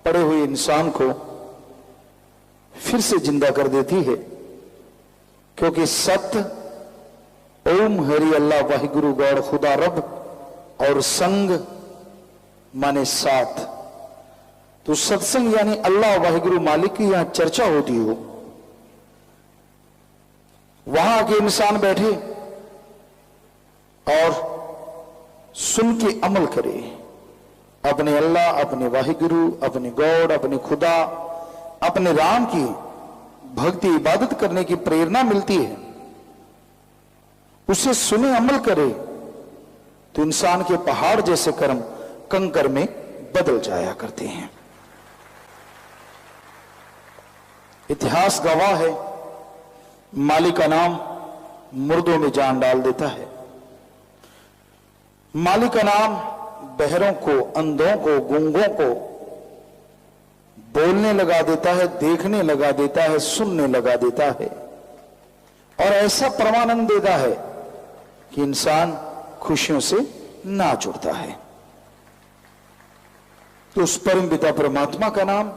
पड़े हुए इंसान को फिर से जिंदा कर देती है, क्योंकि सत्य ओम हरि अल्लाह वाहिगुरु गौड़ खुदा रब और संग माने साथ। तो सत्संग यानी अल्लाह वाहिगुरु मालिक की यहां चर्चा होती हो, वहां आके इंसान बैठे और सुन के अमल करे, अपने अल्लाह, अपने वाहिगुरु, अपने गॉड, अपने खुदा, अपने राम की भक्ति इबादत करने की प्रेरणा मिलती है। उसे सुने अमल करे तो इंसान के पहाड़ जैसे कर्म कंकर में बदल जाया करते हैं। इतिहास गवाह है, मालिक का नाम मुर्दों में जान डाल देता है। मालिक का नाम बहरों को, अंधों को, गूंगों को बोलने लगा देता है, देखने लगा देता है, सुनने लगा देता है, और ऐसा परमानंद देता है कि इंसान खुशियों से नाच उठता है। तो उस परम पिता परमात्मा का नाम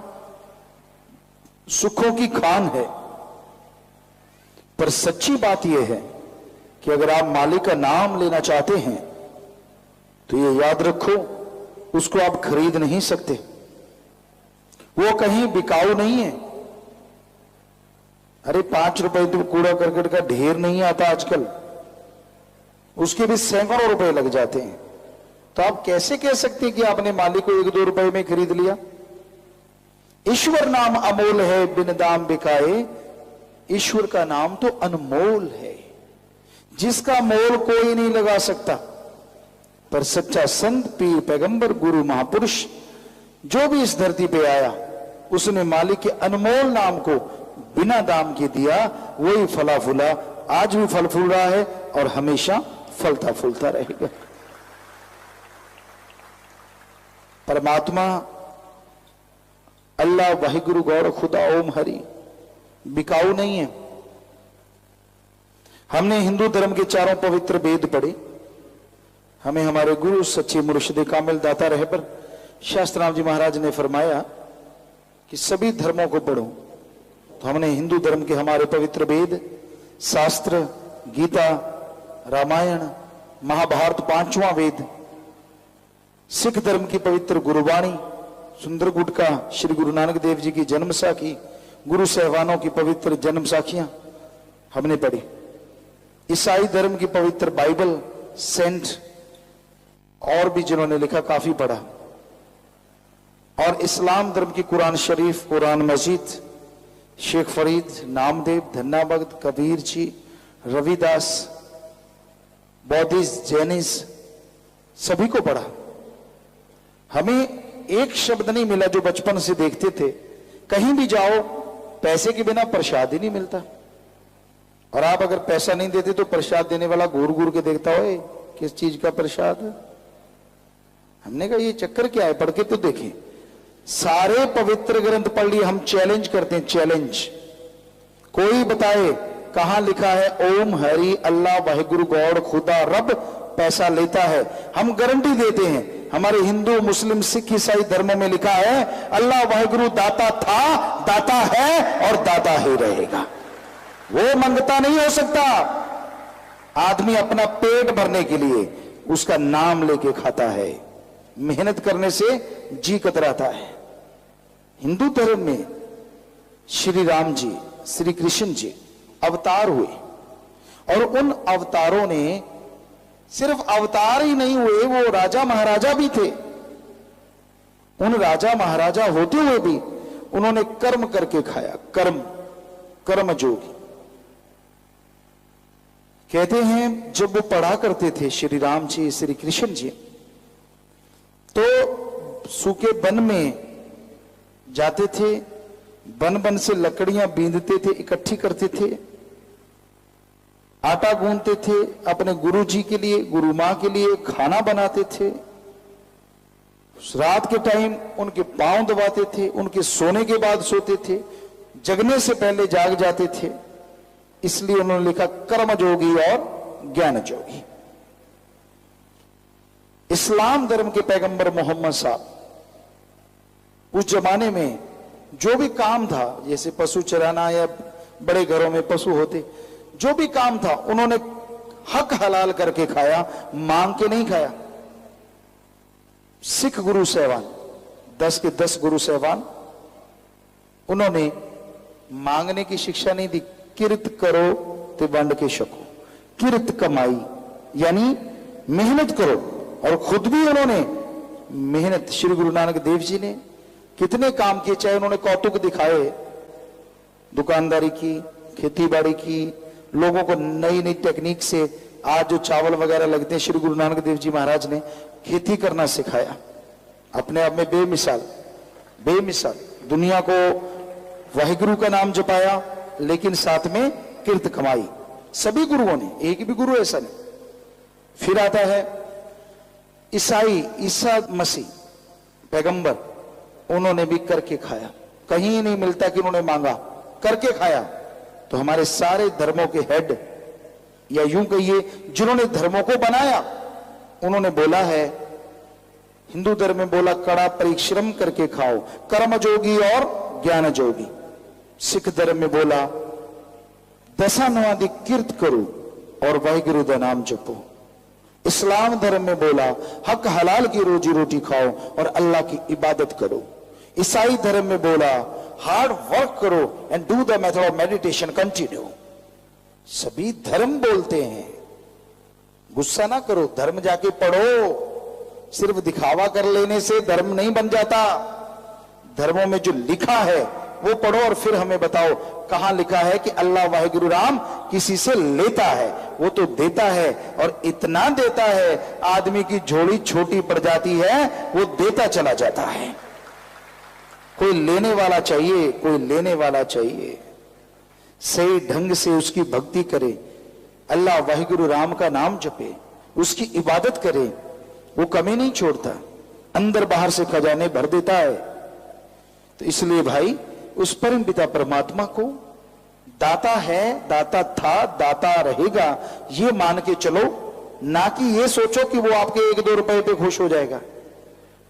सुखों की खान है। पर सच्ची बात यह है कि अगर आप मालिक का नाम लेना चाहते हैं तो ये याद रखो, उसको आप खरीद नहीं सकते, वो कहीं बिकाऊ नहीं है। अरे 5 रुपए तो कूड़ा करकट का ढेर नहीं आता आजकल, उसके भी सैकड़ों रुपए लग जाते हैं। तो आप कैसे कह सकते हैं कि आपने मालिक को 1-2 रुपए में खरीद लिया? ईश्वर नाम अमोल है, बिन दाम बिकाए। ईश्वर का नाम तो अनमोल है, जिसका मोल कोई नहीं लगा सकता। पर सच्चा संत, पीर, पैगंबर, गुरु, महापुरुष जो भी इस धरती पे आया, उसने मालिक के अनमोल नाम को बिना दाम के दिया। वही फला फूला, आज भी फल फूल रहा है और हमेशा फलता फूलता रहेगा। परमात्मा अल्लाह वाहिगुरु गौड़ खुदा ओम हरि बिकाऊ नहीं है। हमने हिंदू धर्म के 4 पवित्र वेद पढ़े, हमें हमारे गुरु सच्चे मुर्शिद कामिल दाता रहबर शास्त्राम जी महाराज ने फरमाया कि सभी धर्मों को पढ़ो। तो हमने हिंदू धर्म के हमारे पवित्र वेद, शास्त्र, गीता, रामायण, महाभारत 5वां वेद, सिख धर्म की पवित्र गुरुवाणी, सुंदर गुटका, श्री गुरु नानक देव जी की जन्म साखी, गुरु सहवानों की पवित्र जन्म साखियां हमने पढ़ी। ईसाई धर्म की पवित्र बाइबल, सेंट और भी जिन्होंने लिखा काफी पढ़ा। और इस्लाम धर्म की कुरान शरीफ, कुरान मजीद, शेख फरीद, नामदेव, धन्ना भगत, कबीर जी, रविदास, बौद्धिस्ट, जैनिस, सभी को पढ़ा। हमें एक शब्द नहीं मिला जो बचपन से देखते थे, कहीं भी जाओ पैसे के बिना प्रसाद ही नहीं मिलता। और आप अगर पैसा नहीं देते तो प्रसाद देने वाला घूर घूर के देखता हो, किस चीज का प्रसाद। हमने कहा ये चक्कर क्या है, पढ़ के तो देखें। सारे पवित्र ग्रंथ पढ़ लिए, हम चैलेंज करते हैं, चैलेंज। कोई बताए कहां लिखा है ओम हरि अल्लाह वाहिगुरु गौड़ खुदा रब पैसा लेता है? हम गारंटी देते हैं, हमारे हिंदू, मुस्लिम, सिख, ईसाई धर्मों में लिखा है अल्लाह वाहिगुरु दाता था, दाता है और दाता ही रहेगा। वो मंगता नहीं हो सकता। आदमी अपना पेट भरने के लिए उसका नाम लेके खाता है, मेहनत करने से जी कतराता है। हिंदू धर्म में श्री राम जी, श्री कृष्ण जी अवतार हुए, और उन अवतारों ने सिर्फ अवतार ही नहीं हुए, वो राजा महाराजा भी थे। उन राजा महाराजा होते हुए भी उन्होंने कर्म करके खाया। कर्म, कर्मयोगी कहते हैं। जब वो पढ़ा करते थे श्री राम जी, श्री कृष्ण जी, तो सूखे वन में जाते थे, बन बन से लकड़ियां बींधते थे, इकट्ठी करते थे, आटा गूंथते थे, अपने गुरु जी के लिए, गुरु मां के लिए खाना बनाते थे। रात के टाइम उनके पांव दबाते थे, उनके सोने के बाद सोते थे, जगने से पहले जाग जाते थे। इसलिए उन्होंने लिखा कर्मयोगी और ज्ञान योगी। इस्लाम धर्म के पैगंबर मोहम्मद साहब उस जमाने में जो भी काम था, जैसे पशु चराना या बड़े घरों में पशु होते, जो भी काम था उन्होंने हक हलाल करके खाया, मांग के नहीं खाया। सिख गुरु साहबान 10 के 10 गुरु साहबान, उन्होंने मांगने की शिक्षा नहीं दी। किरत करो ते वंड के शको, किरत कमाई यानी मेहनत करो। और खुद भी उन्होंने मेहनत, श्री गुरु नानक देव जी ने कितने काम किए, चाहे उन्होंने कौतुक दिखाए, दुकानदारी की, खेती बाड़ी की, लोगों को नई नई टेक्निक से आज जो चावल वगैरह लगते हैं, श्री गुरु नानक देव जी महाराज ने खेती करना सिखाया। अपने आप में बेमिसाल बेमिसाल दुनिया को वाहिगुरु का नाम जपाया, लेकिन साथ में किरत कमाई। सभी गुरुओं ने, एक भी गुरु ऐसा नहीं। फिर आता है ईसाई, ईसा मसीह पैगंबर, उन्होंने भी करके खाया। कहीं नहीं मिलता कि उन्होंने मांगा, करके खाया। तो हमारे सारे धर्मों के हेड, या यूं कहिए जिन्होंने धर्मों को बनाया, उन्होंने बोला है, हिंदू धर्म में बोला कड़ा परिश्रम करके खाओ, कर्म जोगी और ज्ञान जोगी। सिख धर्म में बोला दशानुवादी किरत करो और वाहिगुरु दा नाम जपो। इस्लाम धर्म में बोला हक हलाल की रोजी रोटी खाओ और अल्लाह की इबादत करो। ईसाई धर्म में बोला हार्ड वर्क करो and do the method of meditation continue. सभी धर्म बोलते हैं, गुस्सा ना करो, धर्म जाके पढ़ो। सिर्फ दिखावा कर लेने से धर्म नहीं बन जाता। धर्मों में जो लिखा है वो पढ़ो और फिर हमें बताओ कहां लिखा है कि अल्लाह वाहिगुरु राम किसी से लेता है, वो तो देता है। और इतना देता है, आदमी की झोली छोटी पड़ जाती है, वो देता चला जाता है। कोई लेने वाला चाहिए, कोई लेने वाला चाहिए। सही ढंग से उसकी भक्ति करे, अल्लाह वाहिगुरु राम का नाम जपे, उसकी इबादत करे, वो कमी नहीं छोड़ता, अंदर बाहर से खजाने भर देता है। तो इसलिए भाई उस परम पिता परमात्मा को दाता है, दाता था, दाता रहेगा, ये मान के चलो। ना कि ये सोचो कि वो आपके 1-2 रुपए पे खुश हो जाएगा।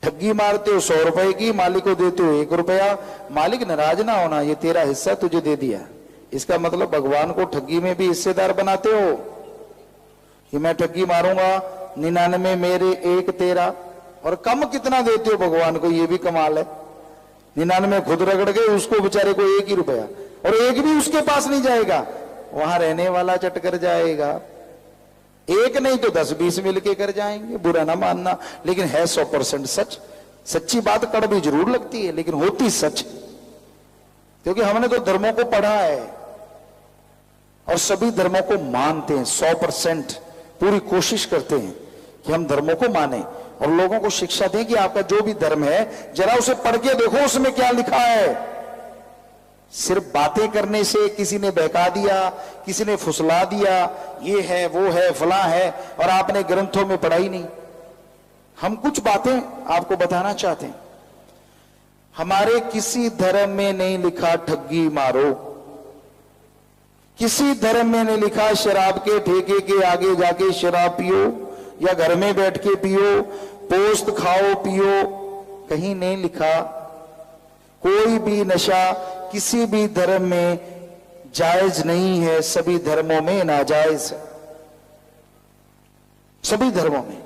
ठगी मारते हो 100 रुपए की, मालिक को देते हो 1 रुपया, मालिक नाराज ना होना, ये तेरा हिस्सा तुझे दे दिया। इसका मतलब भगवान को ठगी में भी हिस्सेदार बनाते हो कि मैं ठगी मारूंगा, 99 मेरे 1 तेरा। और कम कितना देते हो भगवान को, ये भी कमाल है। 99 खुद रगड़ गए, उसको बेचारे को 1 ही रुपया, और 1 भी उसके पास नहीं जाएगा, वहां रहने वाला चटकर जाएगा। 1 नहीं तो 10-20 मिलके कर जाएंगे, बुरा ना मानना, लेकिन है 100% सच। सच्ची बात कड़वी जरूर लगती है, लेकिन होती सच, क्योंकि हमने तो धर्मों को पढ़ा है और सभी धर्मों को मानते हैं। 100% पूरी कोशिश करते हैं कि हम धर्मों को माने और लोगों को शिक्षा दें कि आपका जो भी धर्म है जरा उसे पढ़ के देखो उसमें क्या लिखा है। सिर्फ बातें करने से किसी ने बहका दिया, किसी ने फुसला दिया, ये है वो है फला है, और आपने ग्रंथों में पढ़ा ही नहीं। हम कुछ बातें आपको बताना चाहते हैं। हमारे किसी धर्म में नहीं लिखा ठगी मारो, किसी धर्म में नहीं लिखा शराब के ठेके के आगे जाके शराब पियो या घर में बैठ के पियो, पोस्त खाओ पियो, कहीं नहीं लिखा। कोई भी नशा किसी भी धर्म में जायज नहीं है, सभी धर्मों में नाजायज है। सभी धर्मों में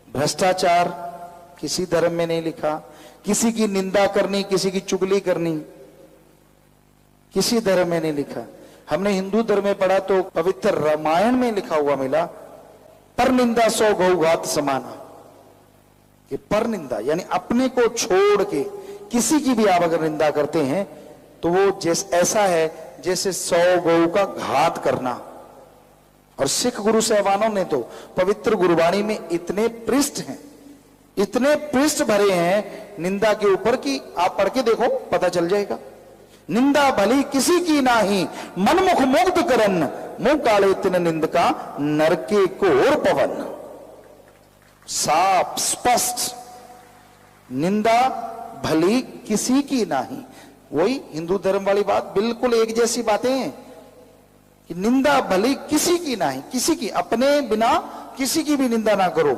भ्रष्टाचार किसी धर्म में नहीं लिखा, किसी की निंदा करनी, किसी की चुगली करनी किसी धर्म में नहीं लिखा। हमने हिंदू धर्म में पढ़ा तो पवित्र रामायण में लिखा हुआ मिला, पर निंदा 100 गौघात समाना। ये पर निंदा यानी अपने को छोड़ के किसी की भी आप अगर निंदा करते हैं तो वो जैसे ऐसा है जैसे 100 गौ का घात करना। और सिख गुरु साहबानों ने तो पवित्र गुरबाणी में इतने पृष्ठ हैं, इतने पृष्ठ भरे हैं निंदा के ऊपर कि आप पढ़ के देखो पता चल जाएगा। निंदा भली किसी की नाही, मनमुख मुग्ध करन, मुंह काले तिन निंद का नरके कोर पवन। साफ स्पष्ट, निंदा भली किसी की नाही। वही हिंदू धर्म वाली बात, बिल्कुल एक जैसी बातें हैं कि निंदा भली किसी की नहीं, किसी की, अपने बिना किसी की भी निंदा ना करो।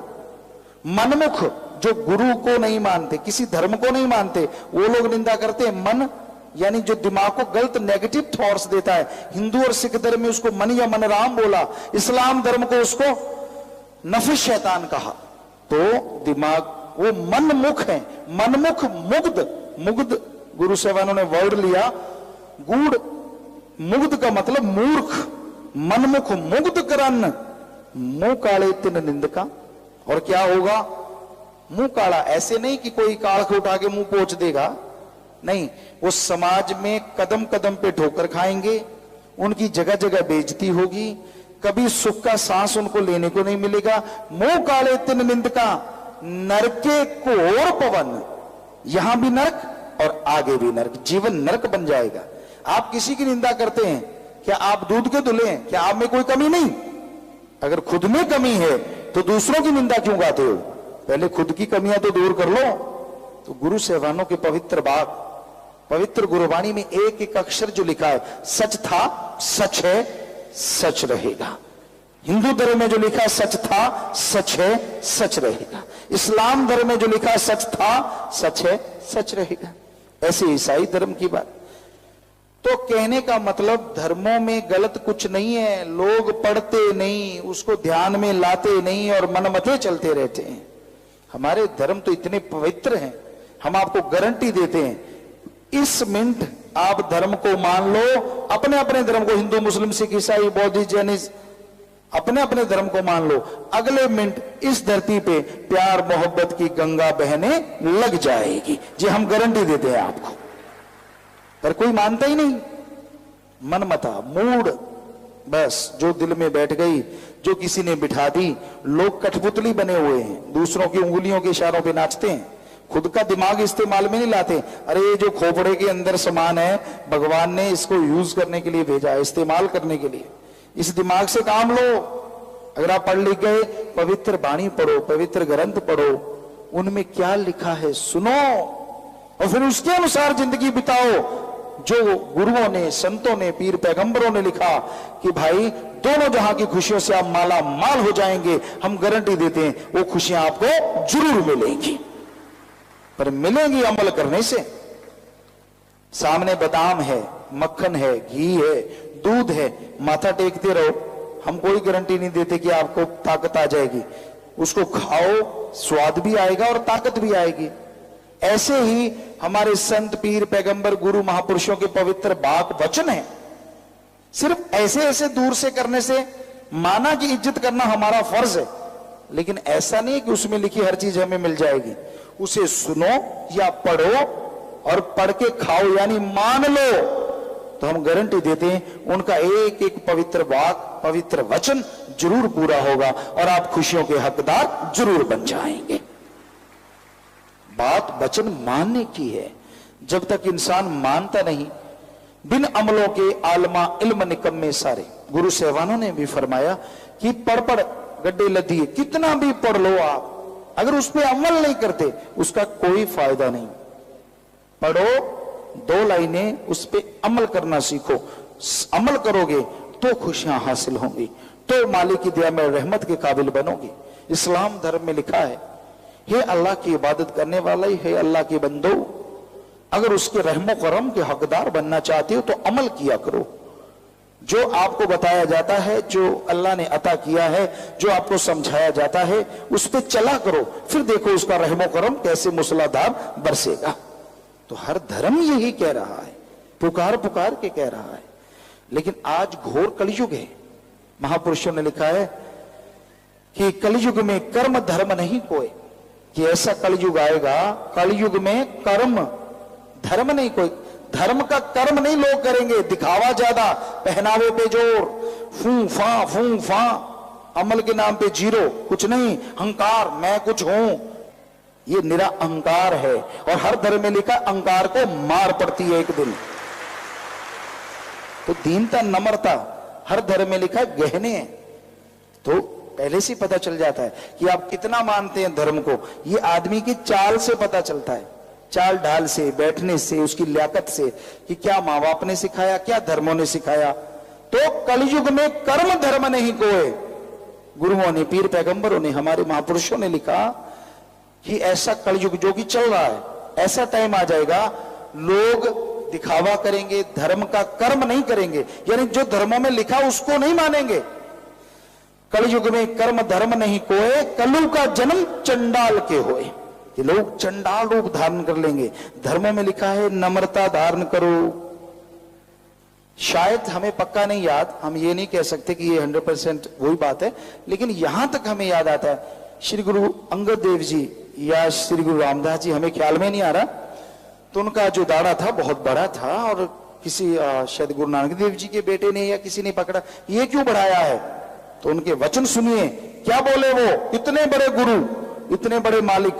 मनमुख जो गुरु को नहीं मानते, किसी धर्म को नहीं मानते, वो लोग निंदा करते हैं मन, यानी जो दिमाग को गलत नेगेटिव थॉट्स देता है। हिंदू और सिख धर्म में उसको मन या मनराम बोला, इस्लाम धर्म को उसको नफस शैतान कहा। तो दिमाग वो मनमुख है, मनमुख मुग्ध, मुग्ध गुरु साहबानों ने वर्ड लिया, गूढ़ मुग्ध का मतलब मूर्ख, मनमुख मुग्ध करन मुंह काले तिन निंदका। और क्या होगा मुंह काला? ऐसे नहीं कि कोई कालख उठा के मुंह पोंछ देगा, नहीं, वो समाज में कदम कदम पे ठोकर खाएंगे, उनकी जगह जगह बेइज्जती होगी, कभी सुख का सांस उनको लेने को नहीं मिलेगा। मुंह काले तिन निंदका, नरके घोर पवन, यहां भी नरक और आगे भी नरक, जीवन नरक बन जाएगा। आप किसी की निंदा करते हैं, क्या आप दूध के धुले हैं? क्या आप में कोई कमी नहीं? अगर खुद में कमी है तो दूसरों की निंदा क्यों गाते हो? पहले खुद की कमियां तो दूर कर लो। तो गुरु साहबानों के पवित्र बात, पवित्र गुरुवाणी में एक एक अक्षर जो लिखा है, सच था, सच है, सच रहेगा। हिंदू धर्म में जो लिखा है सच था, सच है, सच रहेगा। इस्लाम धर्म में जो लिखा है सच था, सच है, सच रहेगा। ऐसे ईसाई धर्म की बात। तो कहने का मतलब धर्मों में गलत कुछ नहीं है, लोग पढ़ते नहीं, उसको ध्यान में लाते नहीं और मनमते चलते रहते हैं। हमारे धर्म तो इतने पवित्र हैं, हम आपको गारंटी देते हैं, इस मिनट आप धर्म को मान लो, अपने अपने धर्म को, हिंदू मुस्लिम सिख ईसाई बौद्ध जैन, अपने अपने धर्म को मान लो, अगले मिनट इस धरती पे प्यार मोहब्बत की गंगा बहने लग जाएगी। जी हम गारंटी देते हैं आपको, पर कोई मानता ही नहीं। मनमता, मूड, बस जो दिल में बैठ गई, जो किसी ने बिठा दी। लोग कठपुतली बने हुए हैं, दूसरों की उंगलियों के इशारों पे नाचते हैं, खुद का दिमाग इस्तेमाल में नहीं लाते। अरे ये जो खोपड़े के अंदर सामान है, भगवान ने इसको यूज करने के लिए भेजा है, इस्तेमाल करने के लिए। इस दिमाग से काम लो। अगर आप पढ़ लिख गए, पवित्र वाणी पढ़ो, पवित्र ग्रंथ पढ़ो, उनमें क्या लिखा है सुनो और फिर उसके अनुसार जिंदगी बिताओ। जो गुरुओं ने, संतों ने, पीर पैगंबरों ने लिखा कि भाई दोनों जहां की खुशियों से आप माला माल हो जाएंगे, हम गारंटी देते हैं वो खुशियां आपको जरूर मिलेंगी, पर मिलेंगी अमल करने से। सामने बादाम है, मक्खन है, घी है, दूध है, माथा टेकते रहो, हम कोई गारंटी नहीं देते कि आपको ताकत आ जाएगी। उसको खाओ, स्वाद भी आएगा और ताकत भी आएगी। ऐसे ही हमारे संत, पीर, पैगंबर, गुरु, महापुरुषों के पवित्र बात वचन है। सिर्फ ऐसे ऐसे दूर से करने से माना की इज्जत करना हमारा फर्ज है, लेकिन ऐसा नहीं कि उसमें लिखी हर चीज हमें मिल जाएगी। उसे सुनो या पढ़ो और पढ़ के खाओ, यानी मान लो, तो हम गारंटी देते हैं उनका एक एक पवित्र वाक, पवित्र वचन जरूर पूरा होगा और आप खुशियों के हकदार जरूर बन जाएंगे। बात वचन मानने की है। जब तक इंसान मानता नहीं, बिन अमलों के आलमा इल्म निकम्मे सारे। गुरु साहबानों ने भी फरमाया कि पढ़ पढ़ गड्ढे लदिए, कितना भी पढ़ लो आप, अगर उस पर अमल नहीं करते उसका कोई फायदा नहीं। पढ़ो, 2 लाइनें, उस पर अमल करना सीखो। अमल करोगे तो खुशियां हासिल होंगी, तो मालिक की दया में रहमत के काबिल बनोगे। इस्लाम धर्म में लिखा है, हे अल्लाह की इबादत करने वाला ही है, अल्लाह के बंदो, अगर उसके रहमो करम के हकदार बनना चाहते हो तो अमल किया करो। जो आपको बताया जाता है, जो अल्लाह ने अता किया है, जो आपको समझाया जाता है, उस पर चला करो, फिर देखो उसका रहमो करम कैसे मूसलाधार बरसेगा। तो हर धर्म यही कह रहा है, पुकार पुकार के कह रहा है। लेकिन आज घोर कलयुग है। महापुरुषों ने लिखा है कि कलयुग में कर्म धर्म नहीं कोई, कि ऐसा कलयुग आएगा, कलयुग में कर्म धर्म नहीं कोई। धर्म का कर्म नहीं लोग करेंगे, दिखावा ज्यादा, पहनावे पे जोर, फू फा, अमल के नाम पे जीरो, कुछ नहीं, अहंकार, मैं कुछ हूं, ये निरा अहंकार है। और हर धर्म में लिखा अहंकार को मार पड़ती है एक दिन। तो दीनता, नम्रता हर धर्म में लिखा गहने हैं। तो पहले से पता चल जाता है कि आप कितना मानते हैं धर्म को। ये आदमी की चाल से पता चलता है, चाल ढाल से, बैठने से, उसकी लियाकत से, कि क्या माँ बाप ने सिखाया, क्या धर्मों ने सिखाया। तो कलयुग में कर्म धर्म नहीं कोई। गुरुओं ने, पीर पैगंबरों ने, हमारे महापुरुषों ने लिखा कि ऐसा कलयुग जो कि चल रहा है, ऐसा टाइम आ जाएगा लोग दिखावा करेंगे, धर्म का कर्म नहीं करेंगे, यानी जो धर्मों में लिखा उसको नहीं मानेंगे। कलयुग में कर्म धर्म नहीं कोए, कलु का जन्म चंडाल के होए, कि लोग चंडाल रूप धारण कर लेंगे। धर्मों में लिखा है नम्रता धारण करो। शायद हमें पक्का नहीं याद, हम ये नहीं कह सकते कि ये 100% वही बात है, लेकिन यहां तक हमें याद आता है श्री गुरु अंगद देव जी या श्री गुरु रामदास जी, हमें ख्याल में नहीं आ रहा, तो उनका जो दाढ़ा था बहुत बड़ा था और किसी शायद गुरु नानक देव जी के बेटे ने या किसी ने पकड़ा, ये क्यों बढ़ाया है? तो उनके वचन सुनिए, क्या बोले वो, इतने बड़े गुरु, इतने बड़े मालिक,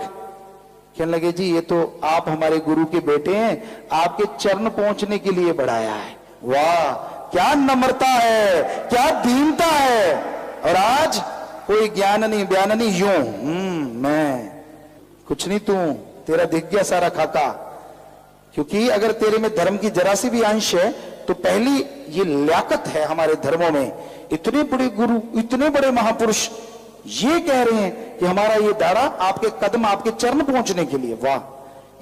कहने लगे जी ये तो आप हमारे गुरु के बेटे हैं, आपके चरण पहुंचने के लिए बढ़ाया है। वाह, क्या नम्रता है, क्या दीनता है। और आज कोई ज्ञान नहीं बयान नहीं, यूं मैं कुछ नहीं, तू तेरा दिख गया सारा खाका। क्योंकि अगर तेरे में धर्म की जरा सी भी अंश है तो पहली ये लियाकत है हमारे धर्मों में। इतने बड़े गुरु, इतने बड़े महापुरुष ये कह रहे हैं कि हमारा ये दाढ़ा आपके कदम, आपके चरण पहुंचने के लिए। वाह,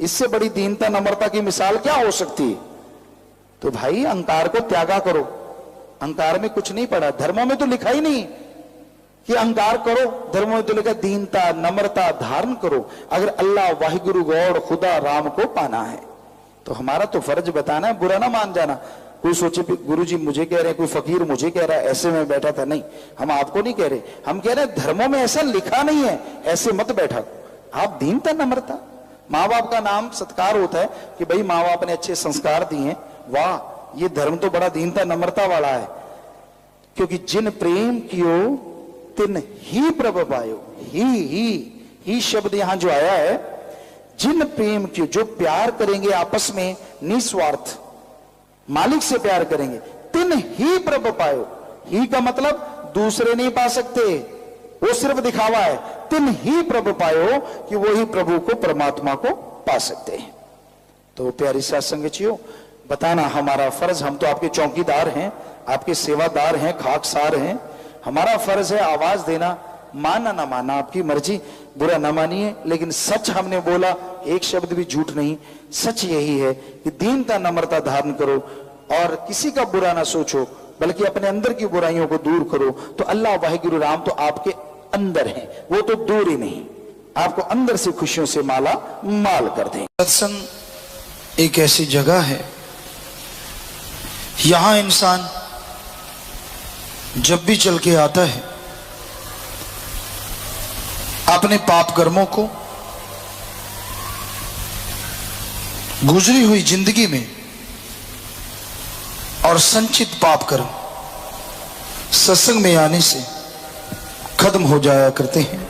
इससे बड़ी दीनता नम्रता की मिसाल क्या हो सकती है? तो भाई अहंकार को त्यागा करो। अहंकार में कुछ नहीं पड़ा, धर्मों में तो लिखा ही नहीं कि अहंकार करो, धर्मों में तो लिखा दीनता नम्रता धारण करो। अगर अल्लाह वाहिगुरु गौड़ खुदा राम को पाना है तो हमारा तो फर्ज बताना है, बुरा ना मान जाना। कोई सोचे गुरु जी मुझे कह रहे हैं, कोई फकीर मुझे कह रहा है, ऐसे में बैठा था। नहीं, हम आपको नहीं कह रहे, हम कह रहे हैं धर्मों में ऐसा लिखा नहीं है, ऐसे मत बैठा। आप दीनता नम्रता, माँ बाप का नाम सत्कार होता है कि भाई माँ बाप ने अच्छे संस्कार दिए, वाह, ये धर्म तो बड़ा दीनता नम्रता वाला है। क्योंकि जिन प्रेम कियो तिन ही प्रभ पायो। ही शब्द यहां जो आया है, जिन प्रेम कियो, जो प्यार करेंगे आपस में निस्वार्थ, मालिक से प्यार करेंगे, तिन ही प्रभ पायो। ही का मतलब दूसरे नहीं पा सकते, वो सिर्फ दिखावा है। तिन ही प्रभ पायो, कि वो ही प्रभु को, परमात्मा को पा सकते हैं। तो प्यारी साथ संगतियों, बताना हमारा फर्ज, हम तो आपके चौकीदार हैं, आपके सेवादार हैं, खाकसार हैं। हमारा फर्ज है आवाज देना, माना ना माना आपकी मर्जी, बुरा ना मानिए, लेकिन सच हमने बोला, एक शब्द भी झूठ नहीं। सच यही है कि दीनता नम्रता धारण करो और किसी का बुरा ना सोचो, बल्कि अपने अंदर की बुराइयों को दूर करो। तो अल्लाह वाहिगुरु राम तो आपके अंदर है, वो तो दूर ही नहीं, आपको अंदर से खुशियों से माला माल कर दें। सत्संग एक ऐसी जगह है, यहां इंसान जब भी चल के आता है अपने पाप कर्मों को, गुजरी हुई जिंदगी में और संचित पाप कर्म सत्संग में आने से खत्म हो जाया करते हैं।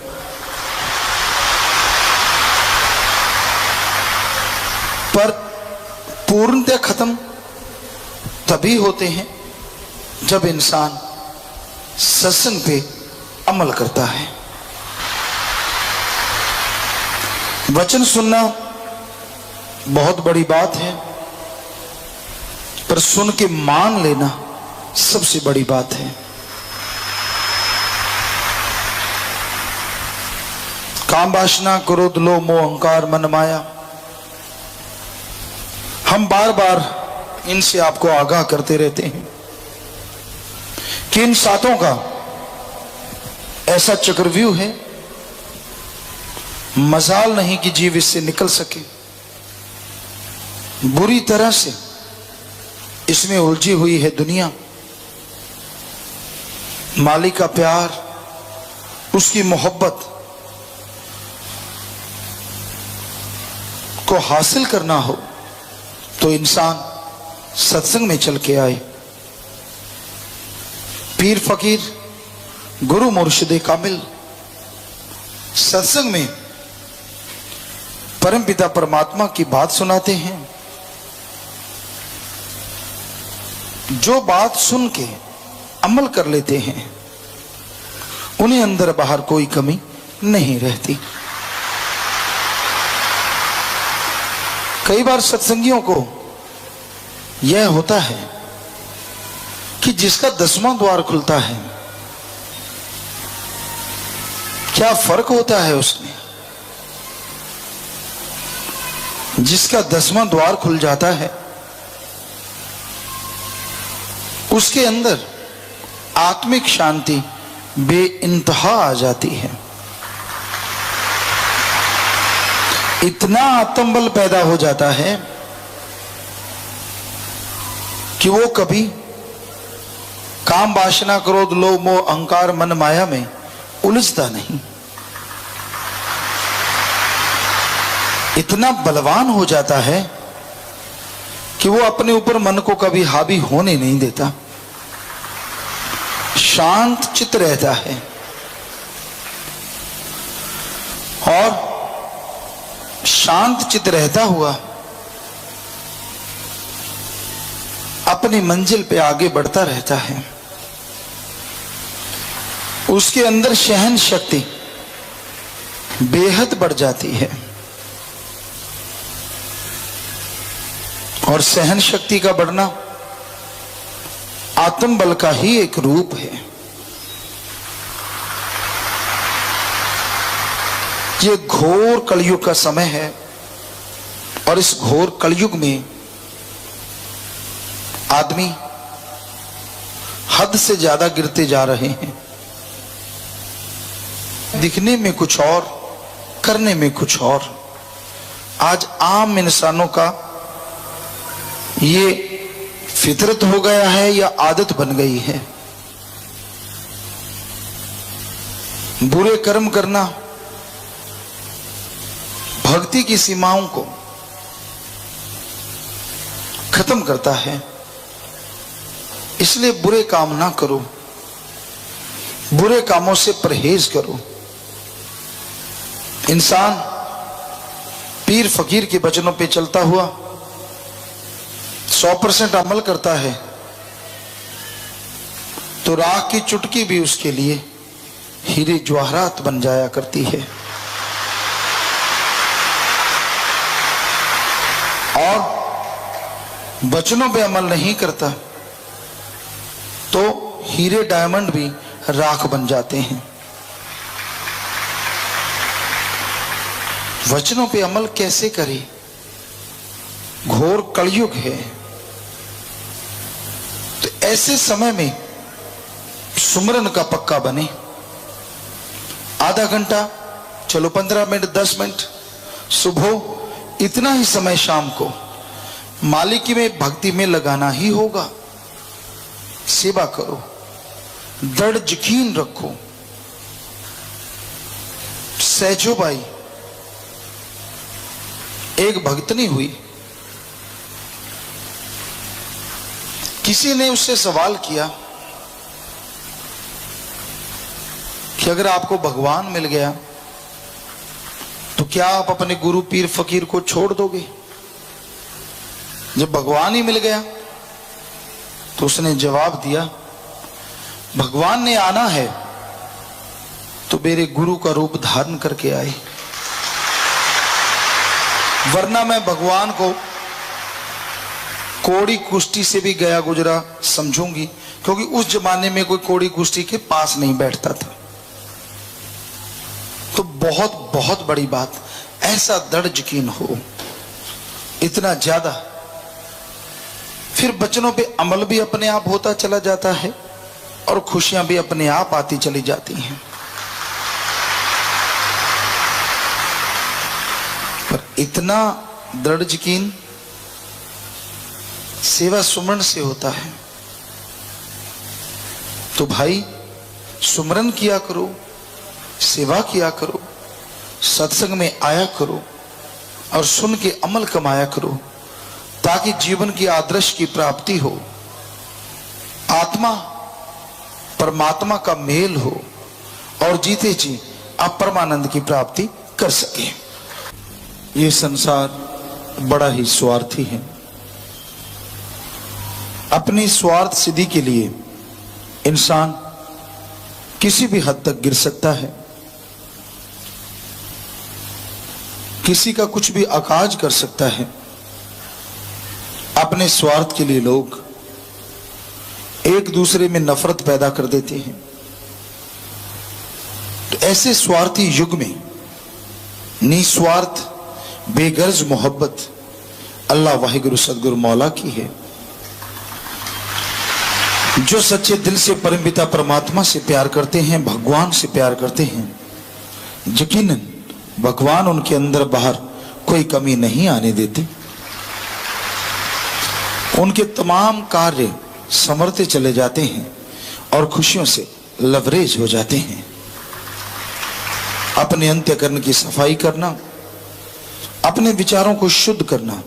पर पूर्णतः खत्म तभी होते हैं जब इंसान सत्संग पे अमल करता है। वचन सुनना बहुत बड़ी बात है, पर सुन के मान लेना सबसे बड़ी बात है। काम वासना क्रोध लोभ मोह अहंकार मन माया, हम बार बार इनसे आपको आगाह करते रहते हैं कि इन सातों का ऐसा चक्रव्यूह है, मजाल नहीं कि जीव इससे निकल सके। बुरी तरह से इसमें उलझी हुई है दुनिया। मालिक का प्यार, उसकी मोहब्बत को हासिल करना हो तो इंसान सत्संग में चल के आए। पीर फकीर गुरु मुर्शिद कामिल सत्संग में परमपिता परमात्मा की बात सुनाते हैं। जो बात सुन के अमल कर लेते हैं उन्हें अंदर बाहर कोई कमी नहीं रहती। कई बार सत्संगियों को यह होता है कि जिसका 10वां द्वार खुलता है, क्या फर्क होता है उसमें? जिसका 10वां द्वार खुल जाता है, उसके अंदर आत्मिक शांति बेइंतहा आ जाती है। इतना आत्मबल पैदा हो जाता है कि वो कभी काम, वासना, क्रोध, लोभ, मोह, अहंकार, मन, माया में उलझता नहीं। इतना बलवान हो जाता है कि वो अपने ऊपर मन को कभी हावी होने नहीं देता, शांत चित्त रहता है और शांत चित्त रहता हुआ अपनी मंजिल पे आगे बढ़ता रहता है। उसके अंदर सहन शक्ति बेहद बढ़ जाती है और सहन शक्ति का बढ़ना आत्मबल का ही एक रूप है। ये घोर कलयुग का समय है और इस घोर कलयुग में आदमी हद से ज्यादा गिरते जा रहे हैं। दिखने में कुछ और, करने में कुछ और। आज आम इंसानों का ये फितरत हो गया है या आदत बन गई है। बुरे कर्म करना भक्ति की सीमाओं को खत्म करता है। इसलिए बुरे काम ना करो, बुरे कामों से परहेज करो। इंसान पीर फकीर के वचनों पे चलता हुआ 100% अमल करता है तो राख की चुटकी भी उसके लिए हीरे जवाहरात बन जाया करती है। और वचनों पे अमल नहीं करता तो हीरे डायमंड भी राख बन जाते हैं। वचनों पे अमल कैसे करे? घोर कलयुग है। तो ऐसे समय में सुमरन का पक्का बने। आधा घंटा, चलो 15 मिनट, 10 मिनट सुबह, इतना ही समय शाम को मालिक की में भक्ति में लगाना ही होगा। सेवा करो, दृढ़ यकीन रखो। सहजो बाई एक भक्तनी हुई, किसी ने उससे सवाल किया कि अगर आपको भगवान मिल गया तो क्या आप अपने गुरु पीर फकीर को छोड़ दोगे? जब भगवान ही मिल गया तो उसने जवाब दिया, भगवान ने आना है तो मेरे गुरु का रूप धारण करके आए, वरना मैं भगवान को कोड़ी कुश्ती से भी गया गुजरा समझूंगी, क्योंकि उस जमाने में कोई कोड़ी कुश्ती के पास नहीं बैठता था। तो बहुत बहुत बड़ी बात, ऐसा दृढ़ यकीन हो, इतना ज्यादा, फिर वचनों पे अमल भी अपने आप होता चला जाता है और खुशियां भी अपने आप आती चली जाती हैं। पर इतना दृढ़ यकीन सेवा सुमरन से होता है। तो भाई सुमरन किया करो, सेवा किया करो, सत्संग में आया करो और सुन के अमल कमाया करो, ताकि जीवन की आदर्श की प्राप्ति हो, आत्मा परमात्मा का मेल हो और जीते जी आप परमानंद की प्राप्ति कर सके। ये संसार बड़ा ही स्वार्थी है। अपनी स्वार्थ सिद्धि के लिए इंसान किसी भी हद तक गिर सकता है, किसी का कुछ भी अकाज कर सकता है। अपने स्वार्थ के लिए लोग एक दूसरे में नफरत पैदा कर देते हैं। तो ऐसे स्वार्थी युग में निस्वार्थ बेगर्ज मोहब्बत अल्लाह वाहिगुरु सदगुरु मौला की है। जो सच्चे दिल से परमपिता परमात्मा से प्यार करते हैं, भगवान से प्यार करते हैं, यकीनन भगवान उनके अंदर बाहर कोई कमी नहीं आने देते। उनके तमाम कार्य समरते चले जाते हैं और खुशियों से लवरेज हो जाते हैं। अपने अंतःकरण की सफाई करना, अपने विचारों को शुद्ध करना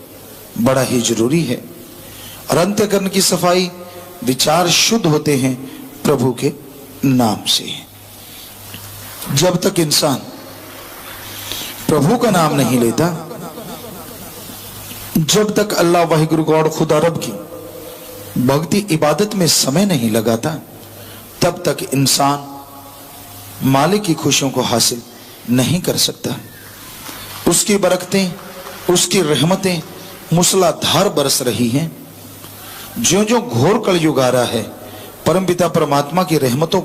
बड़ा ही जरूरी है। और अंतःकरण की सफाई, विचार शुद्ध होते हैं प्रभु के नाम से। जब तक इंसान प्रभु का नाम नहीं लेता, जब तक अल्लाह वाहिगुरु गॉड खुदा रब की भक्ति इबादत में समय नहीं लगाता, तब तक इंसान मालिक की खुशियों को हासिल नहीं कर सकता। उसकी बरकतें, उसकी रहमतें मूसलाधार बरस रही हैं। ज्यों ज्यों घोर कलयुग आ रहा है, परमपिता परमात्मा की रहमतों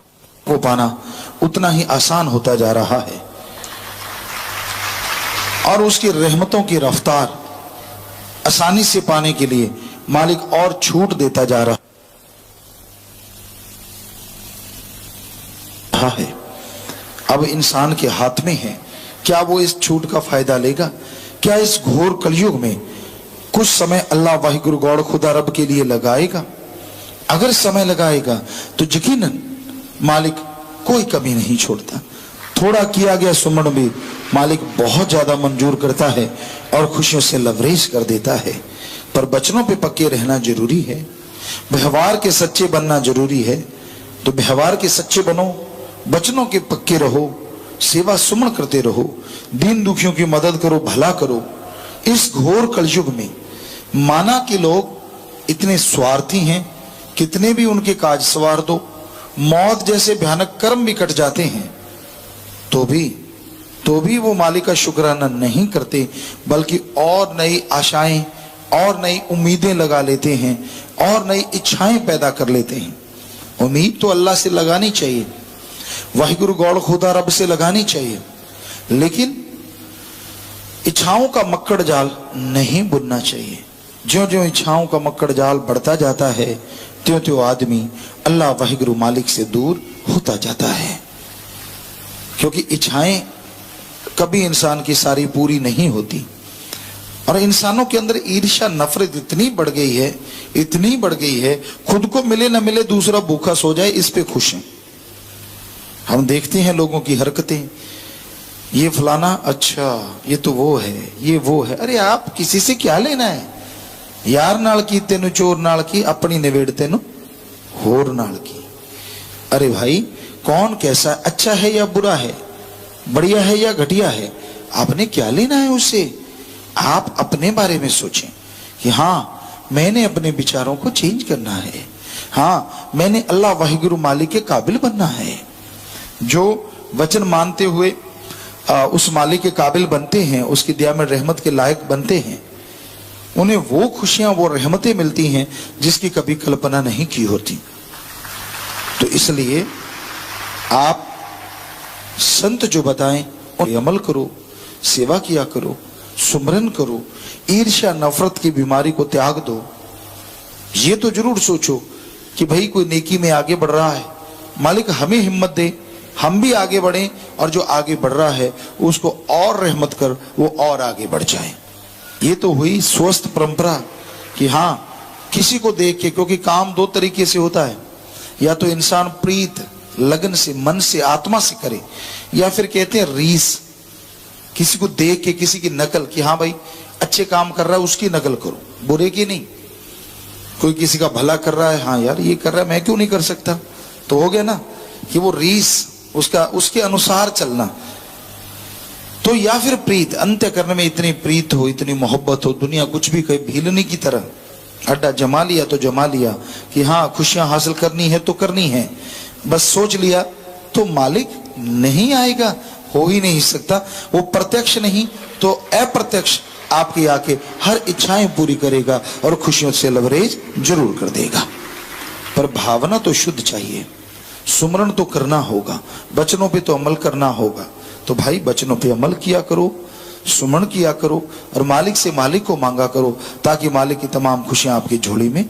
को पाना उतना ही आसान होता जा रहा है और उसकी रहमतों की रफ्तार आसानी से पाने के लिए मालिक और छूट देता जा रहा है। अब इंसान के हाथ में है, क्या वो इस छूट का फायदा लेगा? क्या इस घोर कलयुग में कुछ समय अल्लाह वाहिगुरु गॉड खुदा रब के लिए लगाएगा? अगर समय लगाएगा तो यकीनन मालिक कोई कमी नहीं छोड़ता। थोड़ा किया गया सुमन भी मालिक बहुत ज्यादा मंजूर करता है और खुशियों से लवरेज कर देता है। पर बचनों पे पक्के रहना जरूरी है, व्यवहार के सच्चे बनना जरूरी है। तो व्यवहार के सच्चे बनो, बचनों के पक्के रहो, सेवा सुमन करते रहो, दीन दुखियों की मदद करो, भला करो। इस घोर कलयुग में माना कि लोग इतने स्वार्थी हैं, कितने भी उनके काज सवार दो, मौत जैसे भयानक कर्म भी कट जाते हैं, तो भी वो मालिक का शुक्राना नहीं करते, बल्कि और नई आशाएं और नई उम्मीदें लगा लेते हैं और नई इच्छाएं पैदा कर लेते हैं। उम्मीद तो अल्लाह से लगानी चाहिए, वाहिगुरु गॉड खुदा रब से लगानी चाहिए, लेकिन इच्छाओं का मक्कड़ जाल नहीं बुनना चाहिए। ज्यों ज्यों इच्छाओं का मक्कड़ जाल बढ़ता जाता है, त्यों त्यों आदमी अल्लाह वाहिगुरु मालिक से दूर होता जाता है। क्योंकि इच्छाएं कभी इंसान की सारी पूरी नहीं होती और इंसानों के अंदर ईर्ष्या नफरत इतनी बढ़ गई है, इतनी बढ़ गई है, खुद को मिले न मिले दूसरा भूखा सो जाए इस पे खुश हैं। हम देखते हैं लोगों की हरकतें, ये फलाना, अच्छा ये तो वो है, ये वो है। अरे आप किसी से क्या लेना है? यार नाल की तेनु चोर नाल की, अपनी निवेड़ तेनु होर नाल की। अरे भाई कौन कैसा, अच्छा है या बुरा है, बढ़िया है या घटिया है, आपने क्या लेना है उससे? आप अपने बारे में सोचें कि हाँ मैंने अपने विचारों को चेंज करना है, हाँ मैंने अल्लाह वाहिगुरु मालिक के काबिल बनना है। जो वचन मानते हुए उस मालिक के काबिल बनते हैं, उसकी दिया में रहमत के लायक बनते हैं, उन्हें वो खुशियां, वो रहमतें मिलती हैं जिसकी कभी कल्पना नहीं की होती। तो इसलिए आप संत जो बताएं और अमल करो, सेवा किया करो, सुमरन करो, ईर्ष्या नफरत की बीमारी को त्याग दो। ये तो जरूर सोचो कि भाई कोई नेकी में आगे बढ़ रहा है, मालिक हमें हिम्मत दे, हम भी आगे बढ़ें, और जो आगे बढ़ रहा है उसको और रहमत कर, वो और आगे बढ़ जाए। ये तो हुई स्वस्थ परंपरा कि हाँ किसी को देख के, क्योंकि काम दो तरीके से होता है, या तो इंसान प्रीत लगन से, मन से, आत्मा से करे, या फिर कहते हैं रीस, किसी को देख के किसी की नकल, कि हाँ भाई अच्छे काम कर रहा है उसकी नकल करो, बुरे की नहीं। कोई किसी का भला कर रहा है, हाँ यार ये कर रहा है मैं क्यों नहीं कर सकता, तो हो गया ना कि वो रीस, उसका उसके अनुसार चलना। तो या फिर प्रीत, अंत्य करने में इतनी प्रीत हो, इतनी मोहब्बत हो, दुनिया कुछ भी कहे भीलनी की तरह अड्डा जमा लिया तो जमा लिया कि हाँ खुशियां हासिल करनी है तो करनी है, बस सोच लिया तो मालिक नहीं आएगा, हो ही नहीं सकता। वो प्रत्यक्ष नहीं तो अप्रत्यक्ष आपकी आके हर इच्छाएं पूरी करेगा और खुशियों से लवरेज जरूर कर देगा। पर भावना तो शुद्ध चाहिए, सुमरण तो करना होगा, बचनों पे तो अमल करना होगा। तो भाई बचनों पे अमल किया करो, सुमरण किया करो और मालिक से मालिक को मांगा करो, ताकि मालिक की तमाम खुशियां आपकी झोली में